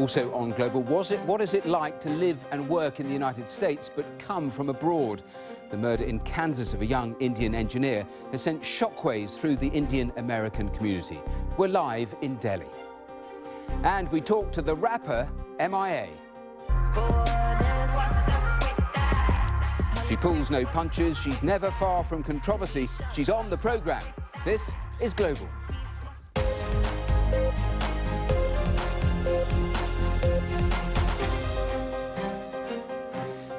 Also on Global, what is it like to live and work in the United States but come from abroad? The murder in Kansas of a young Indian engineer has sent shockwaves through the Indian-American community. We're live in Delhi. And we talk to the rapper MIA. She pulls no punches, she's never far from controversy. She's on the programme. This is Global.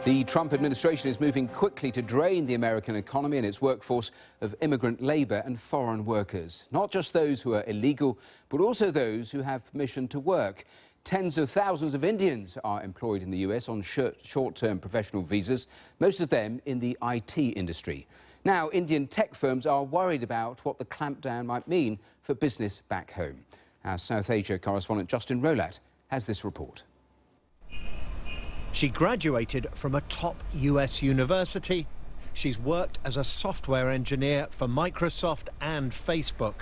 The Trump administration is moving quickly to drain the American economy and its workforce of immigrant labour and foreign workers. Not just those who are illegal, but also those who have permission to work. Tens of thousands of Indians are employed in the US on short-term professional visas, most of them in the IT industry. Now, Indian tech firms are worried about what the clampdown might mean for business back home. Our South Asia correspondent Justin Rolat has this report. She graduated from a top US university. She's worked as a software engineer for Microsoft and Facebook.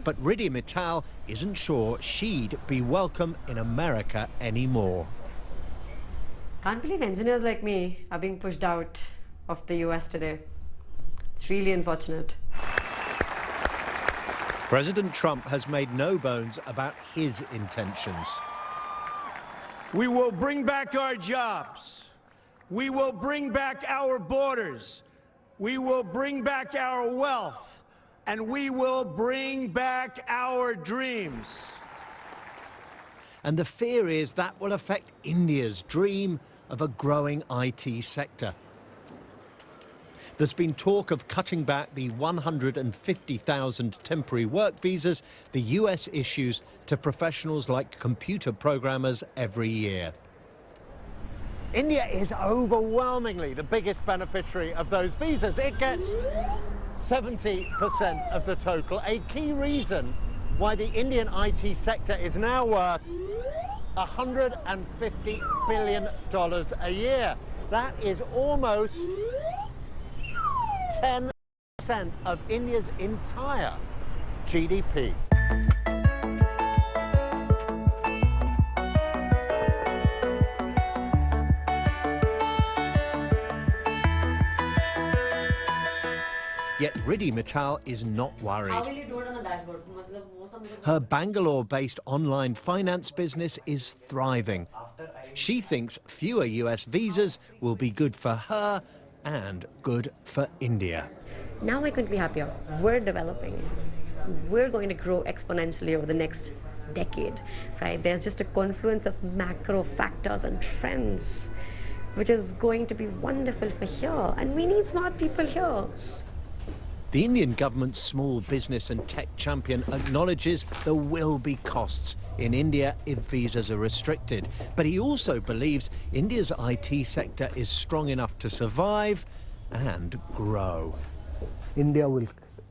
But Riddhi Mittal isn't sure she'd be welcome in America anymore. Can't believe engineers like me are being pushed out of the US today. It's really unfortunate. President Trump has made no bones about his intentions. We will bring back our jobs. We will bring back our borders. We will bring back our wealth. And we will bring back our dreams. And the fear is that will affect India's dream of a growing IT sector. There's been talk of cutting back the 150,000 temporary work visas the US issues to professionals like computer programmers every year. India is overwhelmingly the biggest beneficiary of those visas. It gets 70% of the total, a key reason why the Indian IT sector is now worth $150 billion a year. That is almost 10% of India's entire GDP. Yet Riddhi Mittal is not worried. How will you do it on the dashboard? Her Bangalore-based online finance business is thriving. She thinks fewer US visas will be good for her and good for India. Now I couldn't be happier. We're developing. We're going to grow exponentially over the next decade, right? There's just a confluence of macro factors and trends, which is going to be wonderful for here. And we need smart people here. The Indian government's small business and tech champion acknowledges there will be costs in India if visas are restricted. But he also believes India's IT sector is strong enough to survive and grow. India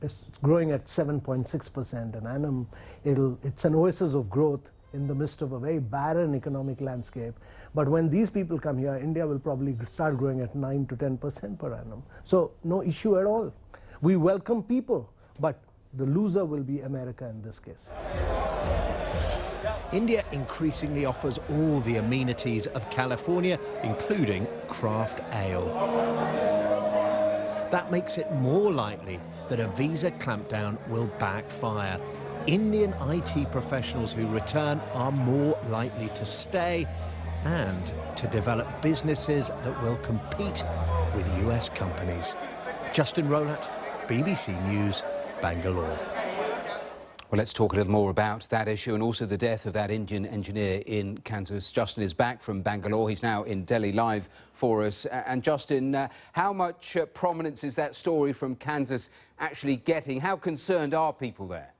is growing at 7.6% an annum. It's an oasis of growth in the midst of a very barren economic landscape. But when these people come here, India will probably start growing at 9 to 10% per annum. So no issue at all. We welcome people, but the loser will be America in this case. India increasingly offers all the amenities of California, including craft ale. That makes it more likely that a visa clampdown will backfire. Indian IT professionals who return are more likely to stay and to develop businesses that will compete with US companies. Justin Rolat, BBC News, Bangalore. Well, let's talk a little more about that issue and also the death of that Indian engineer in Kansas. Justin is back from Bangalore. He's now in Delhi live for us. And Justin, how much prominence is that story from Kansas actually getting? How concerned are people there?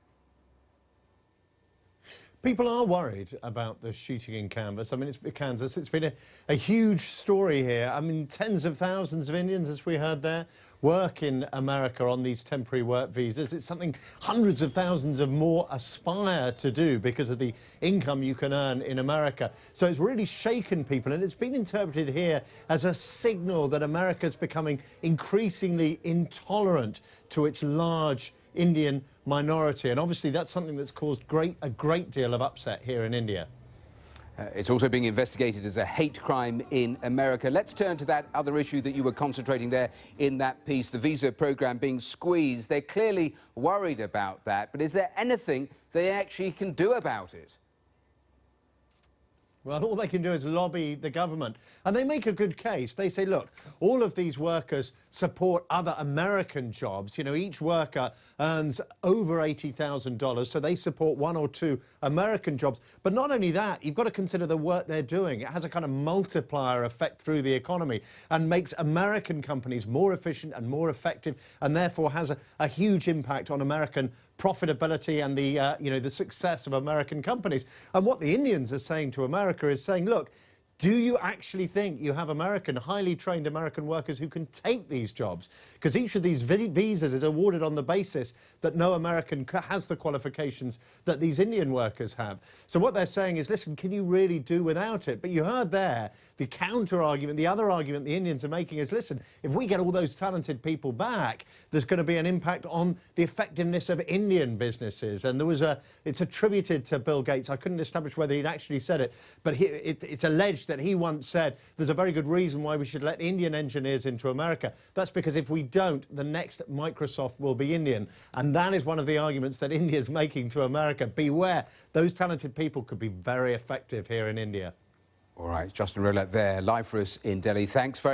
People are worried about the shooting in Kansas. I mean, Kansas. It's been a huge story here. I mean, tens of thousands of Indians, as we heard there, work in America on these temporary work visas. It's something hundreds of thousands of more aspire to do because of the income you can earn in America. So it's really shaken people, and it's been interpreted here as a signal that America's becoming increasingly intolerant to its large Indian minority. And obviously that's something that's caused a great deal of upset here in India. It's also being investigated as a hate crime in America. Let's turn to that other issue that you were concentrating there in that piece, the visa program being squeezed. They're clearly worried about that, but is there anything they actually can do about it? Well, all they can do is lobby the government. And they make a good case. They say, look, all of these workers support other American jobs. You know, each worker earns over $80,000, so they support 1 or 2 American jobs. But not only that, you've got to consider the work they're doing. It has a kind of multiplier effect through the economy and makes American companies more efficient and more effective, and therefore has a huge impact on American profitability and the you know, the success of American companies. And what the Indians are saying to America is saying, look, do you actually think you have highly trained American workers who can take these jobs? Because each of these visas is awarded on the basis that no American has the qualifications that these Indian workers have. So what they're saying is, listen, can you really do without it? But you heard there the counter-argument, the other argument the Indians are making is, listen, if we get all those talented people back, there's going to be an impact on the effectiveness of Indian businesses. And there was it's attributed to Bill Gates. I couldn't establish whether he'd actually said it, but it's alleged that he once said there's a very good reason why we should let Indian engineers into America. That's because if we don't, the next Microsoft will be Indian. And that is one of the arguments that India's making to America. Beware, those talented people could be very effective here in India. All right, Justin Rowlatt there, live for us in Delhi. Thanks very